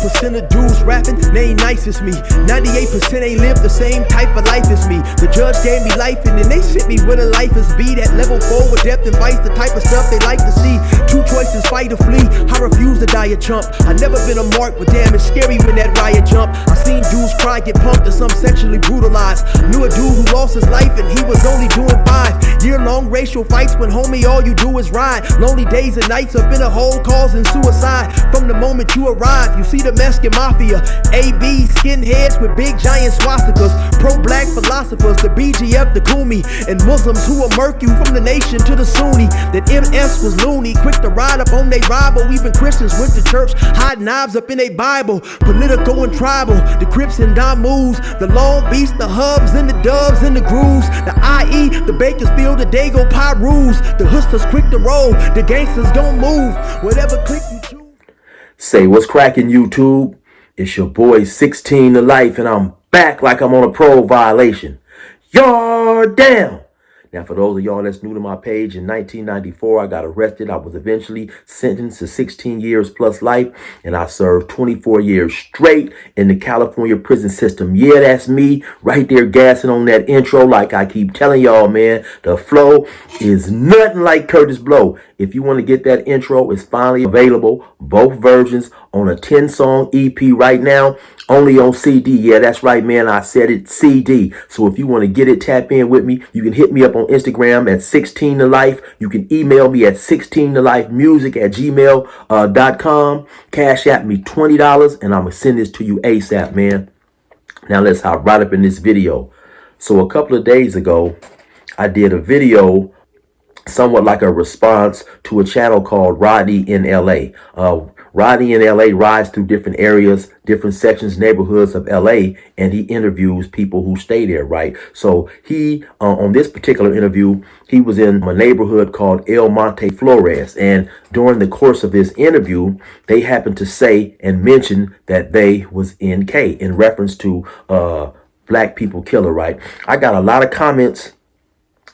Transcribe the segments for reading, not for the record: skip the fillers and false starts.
1% of dudes rapping, they ain't nice as me. 98% ain't live the same type of life as me. The judge gave me life and then they sent me where the life is be. That level 4 with depth and vice, the type of stuff they like to see. Two choices, fight or flee. I refuse to die a chump. I never been a mark, but damn, it's scary when that riot jump. I seen dudes cry, get pumped, and some sexually brutalized. Knew a dude who lost his life and he was only doing 5 year-long racial fights when homie all you do is ride. Lonely days and nights up in a hole causing suicide. From the moment you arrive, you see the Mexican mafia, AB skinheads with big giant swastikas, pro-black philosophers, the BGF, the Kumi, and Muslims who will murk you from the nation to the Sunni. That MS was loony, quick to ride up on they rival. Even Christians went to church, hide knives up in a Bible. Political and tribal, the Crips and Damus, the Long Beach, the Hubs and the Dubs and the Grooves, the IE, the Bakersfield, the Dago Pyrus, the Hustlers quick to roll, the gangsters don't move, whatever click you choose. Say what's cracking, YouTube? It's your boy 16 to Life, and I'm back like I'm on a parole violation. You're down. Now, for those of y'all that's new to my page, in 1994, I got arrested. I was eventually sentenced to 16 years plus life, and I served 24 years straight in the California prison system. Yeah, that's me right there gassing on that intro like I keep telling y'all, man. The flow is nothing like Curtis Blow. If you want to get that intro, it's finally available, both versions, on a 10-song EP right now, only on CD. Yeah, that's right, man. I said it, CD. So if you want to get it, tap in with me. You can hit me up on Instagram at 16 to Life. You can email me at 16tolifemusic@gmail.com. Cash at me $20, and I'm going to send this to you ASAP, man. Now let's hop right up in this video. So a couple of days ago, I did a video somewhat like a response to a channel called Rodney in LA. Rodney in LA rides through different areas, different sections, neighborhoods of LA, and he interviews people who stay there, right? So he, on this particular interview, he was in a neighborhood called El Monte Flores. And during the course of this interview, they happened to say and mention that they was NK in reference to Black People Killer, right? I got a lot of comments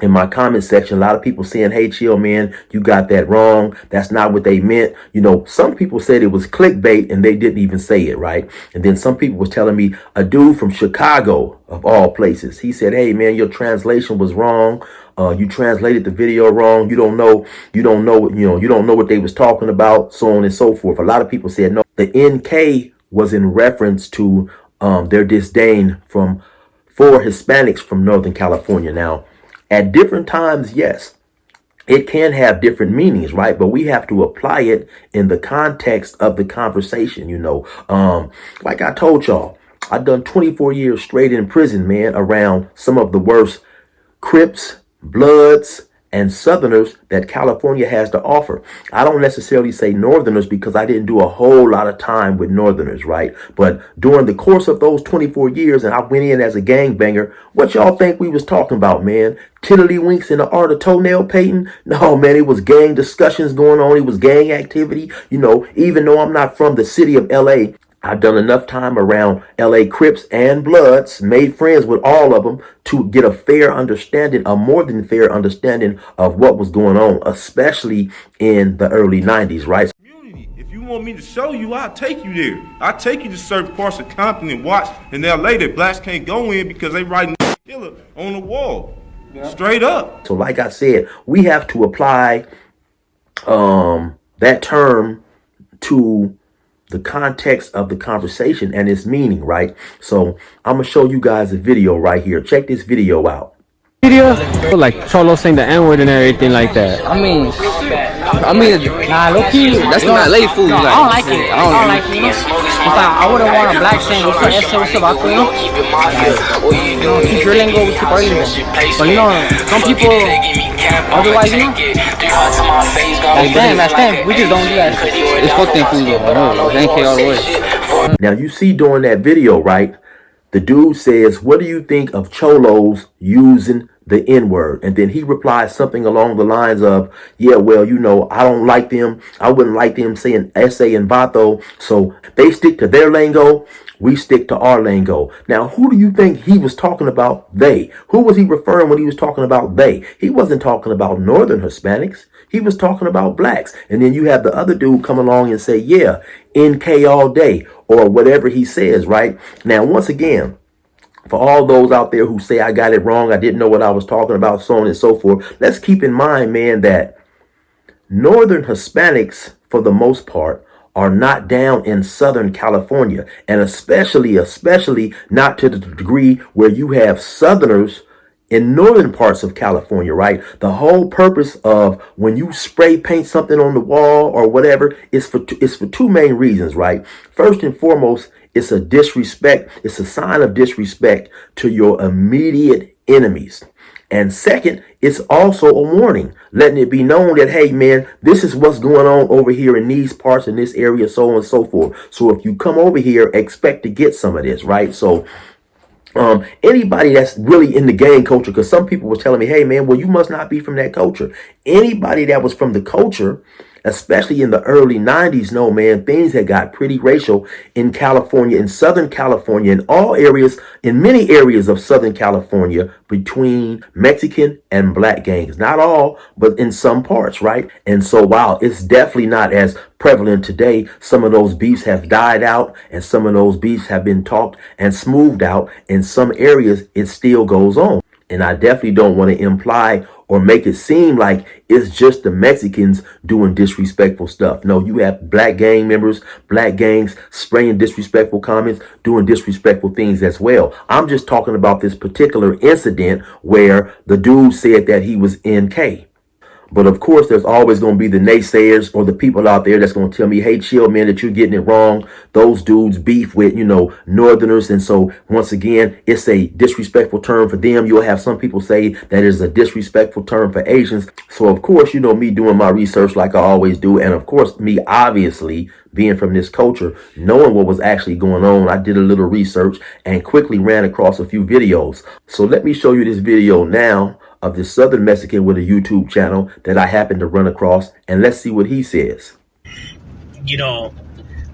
in my comment section, a lot of people saying, hey, chill, man, you got that wrong. That's not what they meant. You know, some people said it was clickbait and they didn't even say it, right? And then some people was telling me, a dude from Chicago, of all places, he said, hey, man, your translation was wrong. You translated the video wrong. You don't know what they was talking about, so on and so forth. A lot of people said, no, the NK was in reference to their disdain for Hispanics from Northern California. Now, at different times, yes, it can have different meanings, right? But we have to apply it in the context of the conversation, you know. Like I told y'all, I've done 24 years straight in prison, man, around some of the worst Crips, Bloods, and Southerners that California has to offer. I don't necessarily say Northerners because I didn't do a whole lot of time with Northerners, right? But during the course of those 24 years, and I went in as a gangbanger, what y'all think we was talking about, man? Tiddlywinks in the art of toenail painting? No, man, it was gang discussions going on. It was gang activity. You know, even though I'm not from the city of LA, I've done enough time around LA Crips and Bloods, made friends with all of them to get a fair understanding, a more than fair understanding of what was going on, especially in the early 90s, right? If you want me to show you, I'll take you there. I'll take you to certain parts of Compton and watch in LA that blacks can't go in because they writing killer on the wall. Yeah. Straight up. So like I said, we have to apply that term to the context of the conversation and its meaning, right? So I'm gonna show you guys a video right here. Check this video out. Video like Cholo saying the N-word and everything like that. I mean, nah, low key, that's not late food. No, I don't like it. I don't like it. You know? If I wouldn't want a black saying, what's up, what's up, you know? Keep your lingo, keep our lingo. But you know, some people, otherwise, you know, that's them. We just don't do that. It's fucked in food, though. It's NK all the way. Now, you see during that video, right? The dude says, what do you think of Cholos using the N-word. And then he replied something along the lines of, yeah, well, you know, I don't like them. I wouldn't like them saying essay and vato. So they stick to their lingo. We stick to our lingo. Now, who do you think he was talking about? They. Who was he referring when he was talking about they? He wasn't talking about Northern Hispanics. He was talking about blacks. And then you have the other dude come along and say, yeah, NK all day, or whatever he says, right? Now, once again, for all those out there who say I got it wrong, I didn't know what I was talking about, so on and so forth, let's keep in mind, man, that Northern Hispanics, for the most part, are not down in Southern California, and especially not to the degree where you have Southerners in northern parts of California, right? The whole purpose of when you spray paint something on the wall or whatever is for two main reasons, right? First and foremost, it's a disrespect. It's a sign of disrespect to your immediate enemies. And second, it's also a warning, letting it be known that, hey, man, this is what's going on over here in these parts, in this area, so on and so forth. So if you come over here, expect to get some of this, right? So anybody that's really in the gang culture, because some people were telling me, hey, man, well, you must not be from that culture. Anybody that was from the culture, especially in the early 90s, no, man, things had got pretty racial in California, in Southern California, in all areas, in many areas of Southern California, between Mexican and black gangs. Not all, but in some parts, right? And so while it's definitely not as prevalent today, some of those beefs have died out, and some of those beefs have been talked and smoothed out. In some areas, it still goes on. And I definitely don't want to imply or make it seem like it's just the Mexicans doing disrespectful stuff. No, you have black gang members, black gangs spraying disrespectful comments, doing disrespectful things as well. I'm just talking about this particular incident where the dude said that he was NK. But of course, there's always going to be the naysayers or the people out there that's going to tell me, hey, chill, man, that you're getting it wrong. Those dudes beef with, you know, Northerners. And so once again, it's a disrespectful term for them. You'll have some people say that is a disrespectful term for Asians. So, of course, you know, me doing my research like I always do. And of course, me obviously being from this culture, knowing what was actually going on, I did a little research and quickly ran across a few videos. So let me show you this video now of this Southern Mexican with a YouTube channel that I happened to run across, and let's see what he says. You know,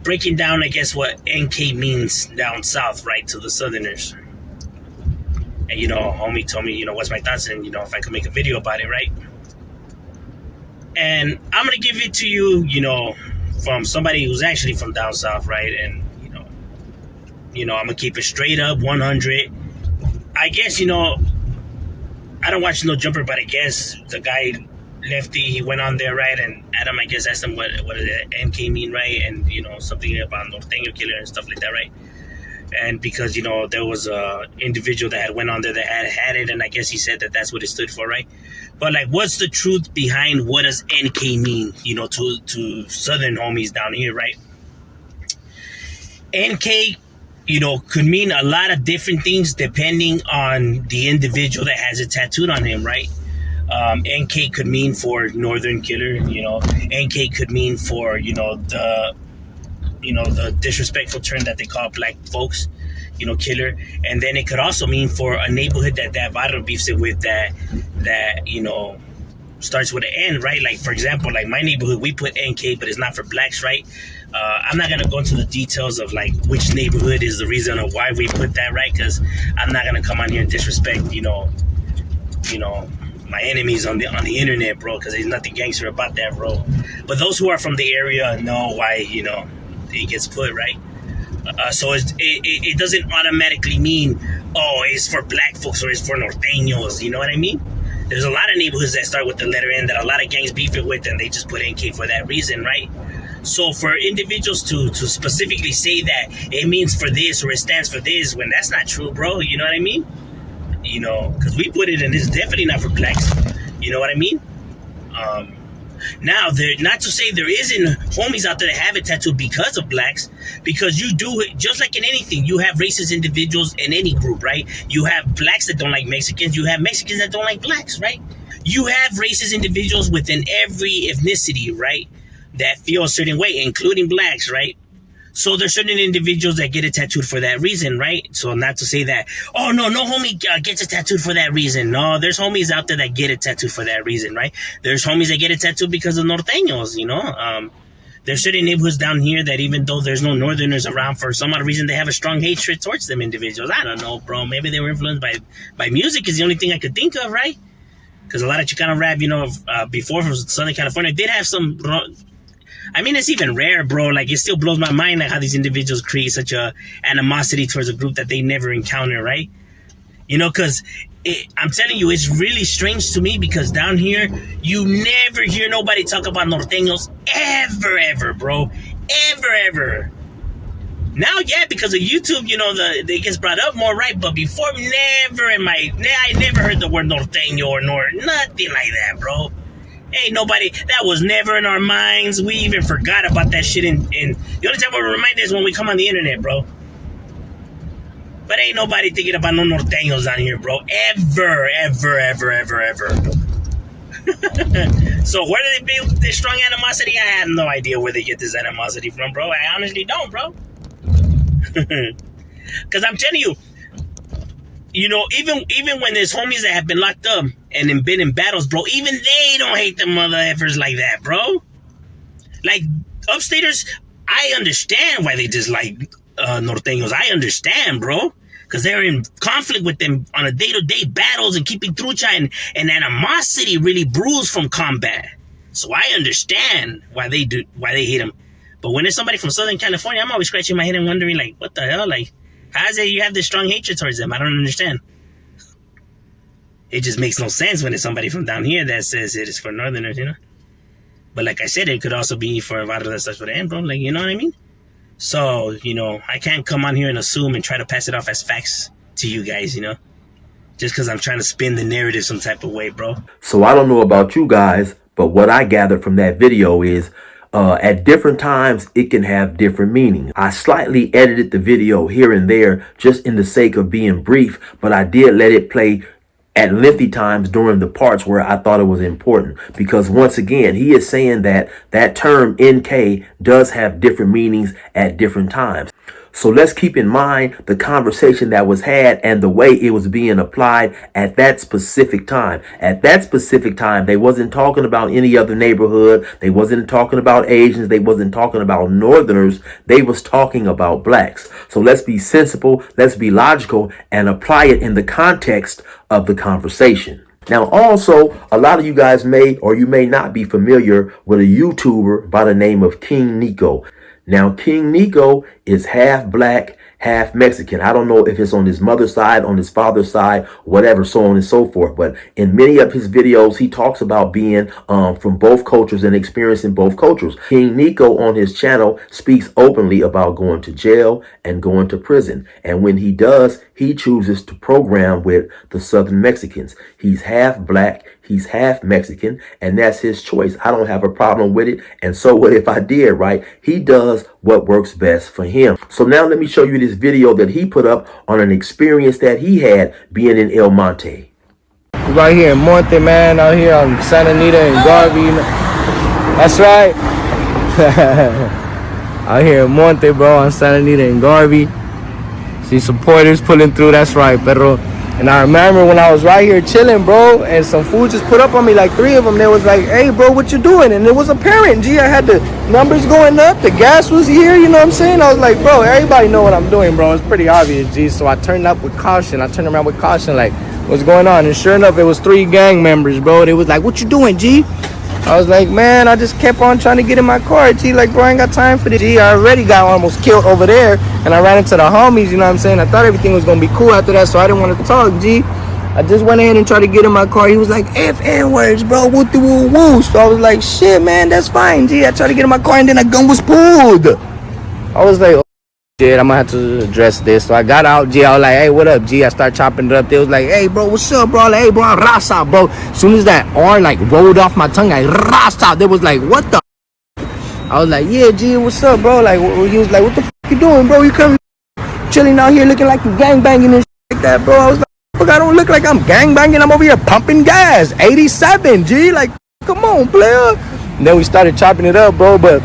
breaking down, I guess, what NK means down south, right, to the Southerners. And, you know, homie told me, you know, what's my thoughts, and, you know, if I could make a video about it, right? And I'm going to give it to you, you know, from somebody who's actually from down south, right? And, you know, I'm going to keep it straight up, 100. I guess, you know, I don't watch No Jumper, but I guess the guy, Lefty, he went on there, right? And Adam, I guess, asked him what does NK mean, right? And, you know, something about Norteño Killer and stuff like that, right? And because, you know, there was a individual that had went on there that had it, and I guess he said that that's what it stood for, right? But, like, what's the truth behind what does NK mean, you know, to Southern homies down here, right? NK, you know, could mean a lot of different things depending on the individual that has it tattooed on him, right? NK could mean for Northern Killer, you know. NK could mean for, you know, the disrespectful term that they call black folks, you know, killer. And then it could also mean for a neighborhood that viral beefs it with that, you know, starts with an N, right? Like, for example, like my neighborhood, we put NK, but it's not for blacks, right? I'm not going to go into the details of, like, which neighborhood is the reason of why we put that, right? Because I'm not going to come on here and disrespect, you know, my enemies on the internet, bro, because there's nothing gangster about that, bro. But those who are from the area know why, you know, it gets put, right? So it doesn't automatically mean, oh, it's for black folks or it's for norteños, you know what I mean? There's a lot of neighborhoods that start with the letter N that a lot of gangs beef it with, and they just put NK for that reason, right? So for individuals to specifically say that it means for this or it stands for this, when that's not true, bro, you know what I mean? You know, because we put it in, it's definitely not for blacks, you know what I mean? Now, not to say there isn't homies out there that have it tattooed because of blacks, because you do it just like in anything. You have racist individuals in any group, right? You have blacks that don't like Mexicans. You have Mexicans that don't like blacks, right? You have racist individuals within every ethnicity, right, that feel a certain way, including blacks, right? So there's certain individuals that get it tattooed for that reason, right? So not to say that, oh no homie gets it tattooed for that reason. No, there's homies out there that get it tattooed for that reason, right? There's homies that get it tattooed because of norteños, you know? There's certain neighborhoods down here that even though there's no northerners around, for some odd reason, they have a strong hatred towards them individuals. I don't know, bro. Maybe they were influenced by music is the only thing I could think of, right? Because a lot of Chicano rap, you know, before from Southern California, did have some... I mean, it's even rare, bro. Like, it still blows my mind like how these individuals create such a animosity towards a group that they never encounter, right? You know, because I'm telling you, it's really strange to me because down here, you never hear nobody talk about norteños ever, bro. Ever. Now, yeah, because of YouTube, you know, it gets brought up more, right? But before, I never heard the word norteño or nothing like that, bro. Ain't nobody, that was never in our minds. We even forgot about that shit. And the only time we remind us when we come on the internet, bro. But ain't nobody thinking about no norteños down here, bro. Ever. So where do they build this strong animosity? I have no idea where they get this animosity from, bro. I honestly don't, bro. Because I'm telling you, you know, even when there's homies that have been locked up and been in battles, bro, even they don't hate the mother effers like that, bro. Like, upstaters, I understand why they dislike norteños. I understand, bro. Because they're in conflict with them on a day-to-day battles and keeping trucha, and animosity really brews from combat. So I understand why they hate them. But when it's somebody from Southern California, I'm always scratching my head and wondering, like, what the hell? Like, how is it you have this strong hatred towards them? I don't understand. It just makes no sense when it's somebody from down here that says it is for northerners, you know? But like I said, it could also be for a vato that starts with an, bro. Like, you know what I mean? So, you know, I can't come on here and assume and try to pass it off as facts to you guys, you know? Just because I'm trying to spin the narrative some type of way, bro. So I don't know about you guys, but what I gathered from that video is at different times, it can have different meanings. I slightly edited the video here and there just in the sake of being brief, but I did let it play at lengthy times during the parts where I thought it was important. Because once again, he is saying that that term NK does have different meanings at different times. So let's keep in mind the conversation that was had and the way it was being applied at that specific time. At that specific time, they wasn't talking about any other neighborhood. They wasn't talking about Asians. They wasn't talking about Northerners. They was talking about blacks. So let's be sensible. Let's be logical and apply it in the context of the conversation. Now, also, a lot of you guys may or you may not be familiar with a YouTuber by the name of King Nico. Now, King Nico is half black, half Mexican. I don't know if it's on his mother's side, on his father's side, whatever, so on and so forth. But in many of his videos, he talks about being from both cultures and experiencing both cultures. King Nico on his channel speaks openly about going to jail and going to prison. And when he does, he chooses to program with the Southern Mexicans. He's half black, he's half Mexican, and that's his choice. I don't have a problem with it. And so what if I did, right? He does what works best for him. So now let me show you this video that he put up on an experience that he had being in El Monte. We're right here in Monte, man, out here on Santa Anita and Garvey. That's right. Out here in Monte, bro, on Santa Anita and Garvey. See supporters pulling through, that's right, perro. And I remember when I was right here chilling, bro, and some food just put up on me, like 3 of them. They was like, hey, bro, what you doing? And it was apparent, G. I had the numbers going up. The gas was here, you know what I'm saying? I was like, bro, everybody know what I'm doing, bro. It's pretty obvious, G. So I turned up with caution. I turned around with caution, like, what's going on? And sure enough, it was 3 gang members, bro. They was like, what you doing, G? I was like, man, I just kept on trying to get in my car, G. Like, bro, I ain't got time for this, G. I already got almost killed over there, and I ran into the homies, you know what I'm saying? I thought everything was going to be cool after that, so I didn't want to talk, G. I just went ahead and tried to get in my car. He was like, F-N words, bro, woo-woo-woo. So I was like, shit, man, that's fine, G. I tried to get in my car, and then a gun was pulled. I was like, oh, shit, I'm going to have to address this. So I got out, G. I was like, hey, what up, G? I started chopping it up. They was like, hey, bro, what's up, bro? Like, hey, bro, I'm Rasa, bro. As soon as that R, like, rolled off my tongue, like, Rasa, they was like, what the I was like, yeah, G, what's up, bro? Like, he was like, what the f*** you doing, bro? You come chilling out here looking like you gangbanging and shit like that, bro. I was like, fuck, I don't look like I'm gangbanging. I'm over here pumping gas. 87, G. Like, come on, player. And then we started chopping it up, bro, but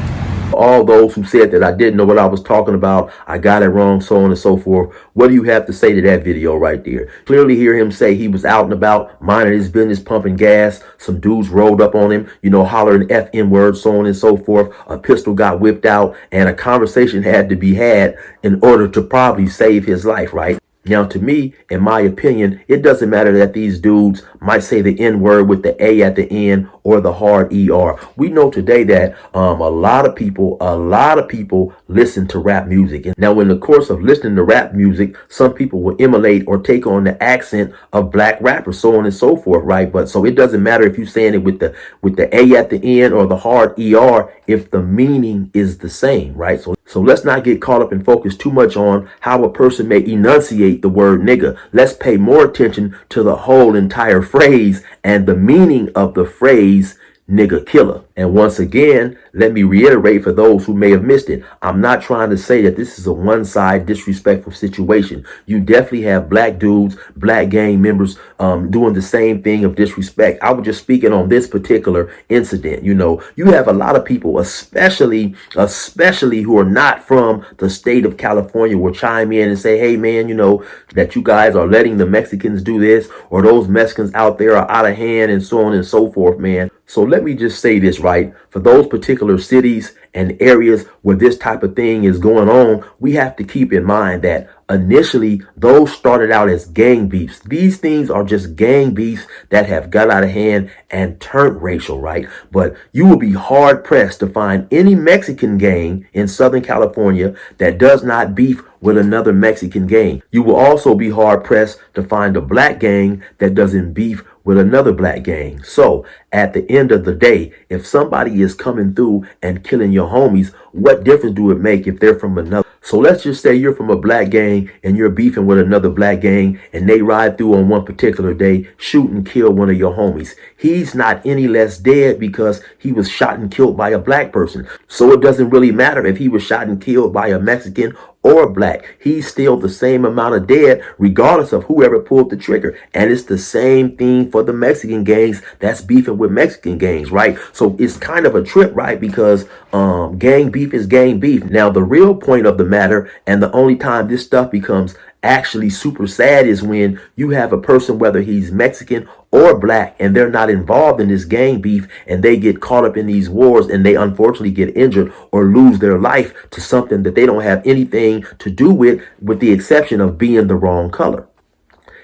all those who said that I didn't know what I was talking about, I got it wrong, so on and so forth. What do you have to say to that video right there? Clearly hear him say he was out and about, minding his business, pumping gas. Some dudes rolled up on him, hollering FN words, so on and so forth. A pistol got whipped out, and a conversation had to be had in order to probably save his life, right? Now, to me, in my opinion, it doesn't matter that these dudes might say the N word with the A at the end or the hard ER. We know today that a lot of people listen to rap music. And now, in the course of listening to rap music, some people will emulate or take on the accent of black rappers, so on and so forth, right? But so it doesn't matter if you're saying it with the A at the end or the hard ER if the meaning is the same, right? So let's not get caught up and focus too much on how a person may enunciate the word nigga. Let's pay more attention to the whole entire phrase and the meaning of the phrase nigga killer. And once again, let me reiterate for those who may have missed it. I'm not trying to say that this is a one-side disrespectful situation. You definitely have black dudes, black gang members doing the same thing of disrespect. I was just speaking on this particular incident. You have a lot of people, especially who are not from the state of California, will chime in and say, hey man, that you guys are letting the Mexicans do this, or those Mexicans out there are out of hand, and so on and so forth, man. So let me just say this, right? For those particular cities and areas where this type of thing is going on, we have to keep in mind that initially those started out as gang beefs. These things are just gang beefs that have got out of hand and turned racial, right? But you will be hard pressed to find any Mexican gang in Southern California that does not beef with another Mexican gang. You will also be hard pressed to find a black gang that doesn't beef with another black gang. So at the end of the day, if somebody is coming through and killing your homies, what difference do it make if they're from another? So let's just say you're from a black gang and you're beefing with another black gang, and they ride through on one particular day, shoot and kill one of your homies. He's not any less dead because he was shot and killed by a black person. So it doesn't really matter if he was shot and killed by a Mexican or black. He's still the same amount of dead regardless of whoever pulled the trigger. And it's the same thing for the Mexican gangs that's beefing with Mexican gangs, right? So it's kind of a trip, right? Because gang beef is gang beef. Now, the real point of the matter, and the only time this stuff becomes actually super sad, is when you have a person, whether he's Mexican or black, and they're not involved in this gang beef, and they get caught up in these wars, and they unfortunately get injured or lose their life to something that they don't have anything to do with the exception of being the wrong color.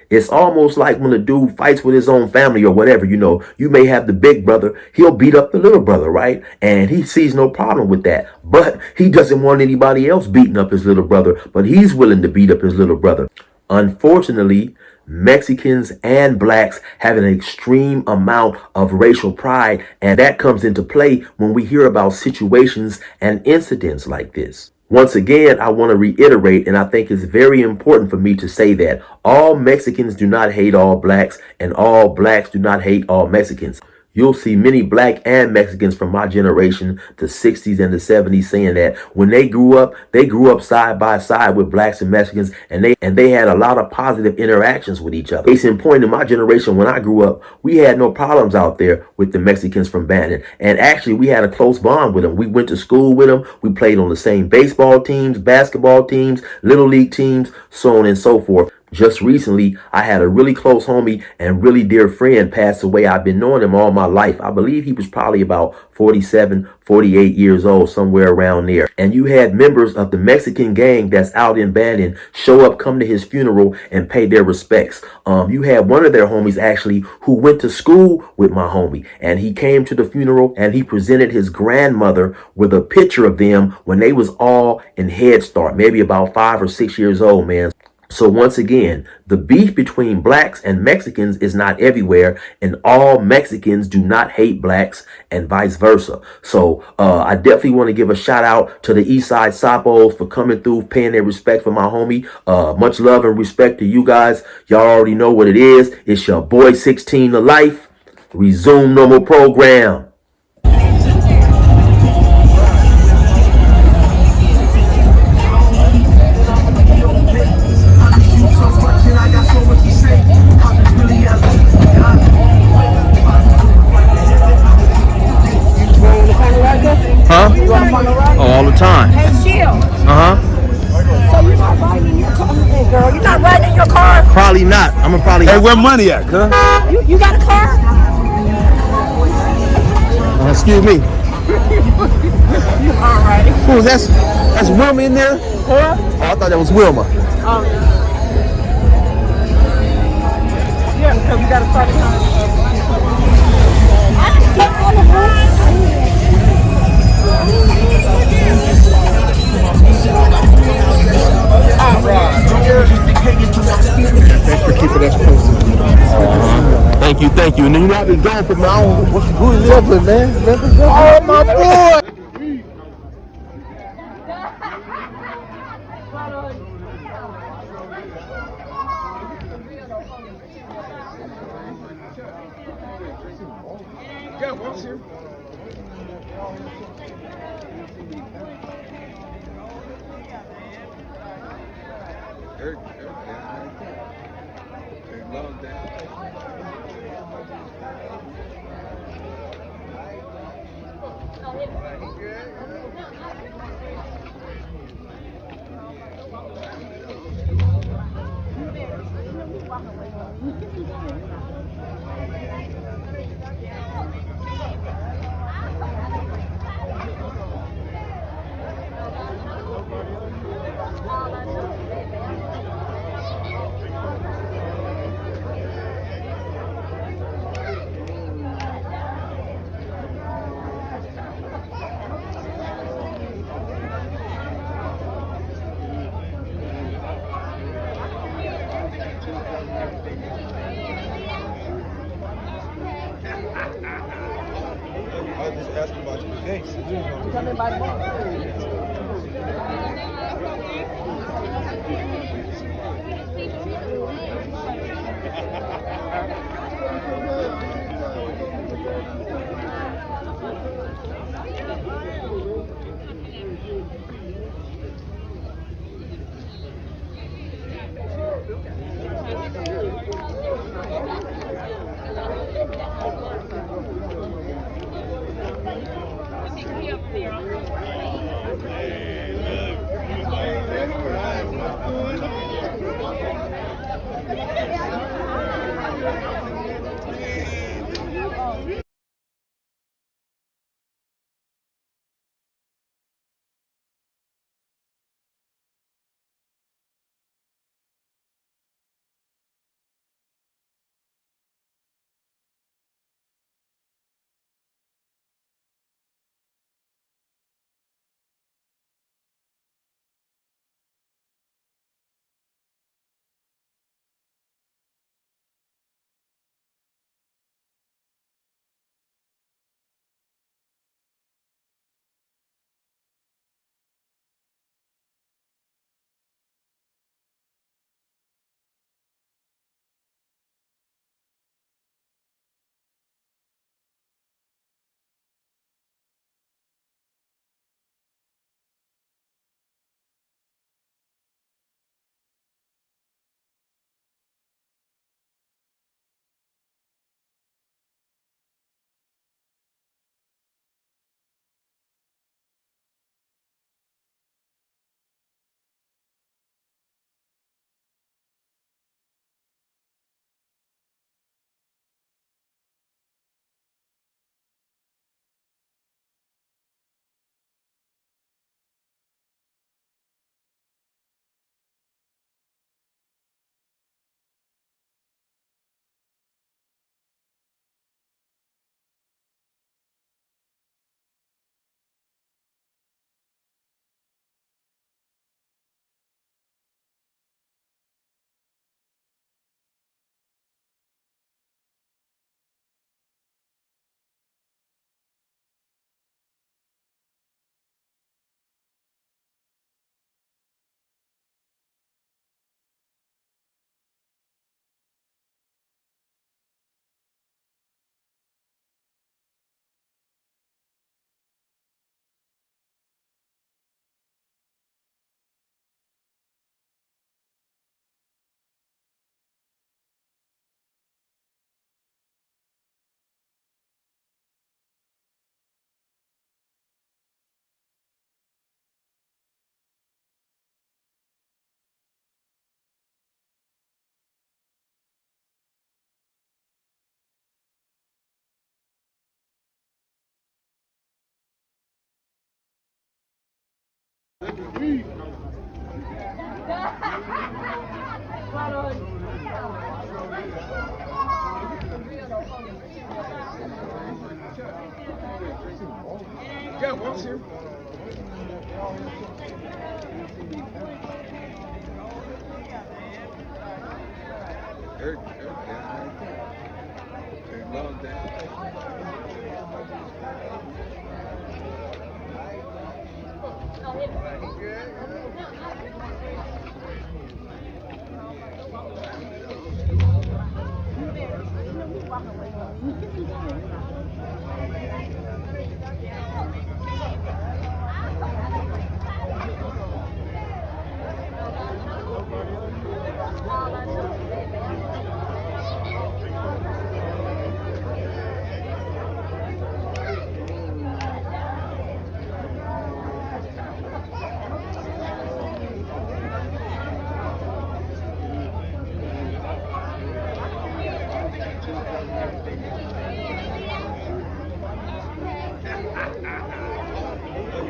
It's almost like when a dude fights with his own family or whatever, you may have the big brother, he'll beat up the little brother, right? And he sees no problem with that, but he doesn't want anybody else beating up his little brother, but he's willing to beat up his little brother. Unfortunately, Mexicans and blacks have an extreme amount of racial pride, and that comes into play when we hear about situations and incidents like this. Once again, I want to reiterate, and I think it's very important for me to say that all Mexicans do not hate all blacks, and all blacks do not hate all Mexicans. You'll see many black and Mexicans from my generation, the 60s and the 70s, saying that when they grew up side by side with blacks and Mexicans, and they had a lot of positive interactions with each other. Case in point, in my generation, when I grew up, we had no problems out there with the Mexicans from Bandon. And actually, we had a close bond with them. We went to school with them. We played on the same baseball teams, basketball teams, little league teams, so on and so forth. Just recently, I had a really close homie and really dear friend pass away. I've been knowing him all my life. I believe he was probably about 47, 48 years old, somewhere around there. And you had members of the Mexican gang that's out in Bandon show up, come to his funeral, and pay their respects. You had one of their homies actually who went to school with my homie, and he came to the funeral and he presented his grandmother with a picture of them when they was all in Head Start, maybe about 5 or 6 years old, man. So once again, the beef between blacks and Mexicans is not everywhere, and all Mexicans do not hate blacks, and vice versa. So I definitely want to give a shout out to the Eastside Sapos for coming through, paying their respect for my homie. Much love and respect to you guys. Y'all already know what it is. It's your boy 16 to life. Resume normal program. Huh? Oh, Molly. Hey, where money at, cuz? You got a car? Excuse me. All right. Who that's Wilma in there? Huh? Oh, I thought that was Wilma. Oh. Yeah, because we got to start Thanks for keeping us posted. Thank you. And then you know I've been gone for my own. Who is Leopard, man? Oh, my boy! Yeah, what's here? I just asked about your dates. Yeah, what's here?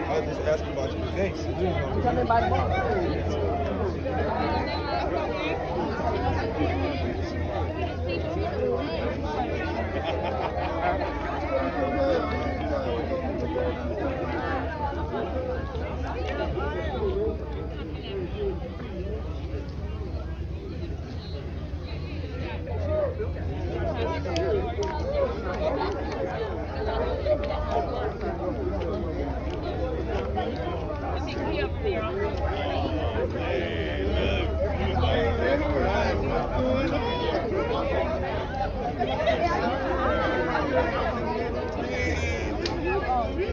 I was just asking about your dates. You coming by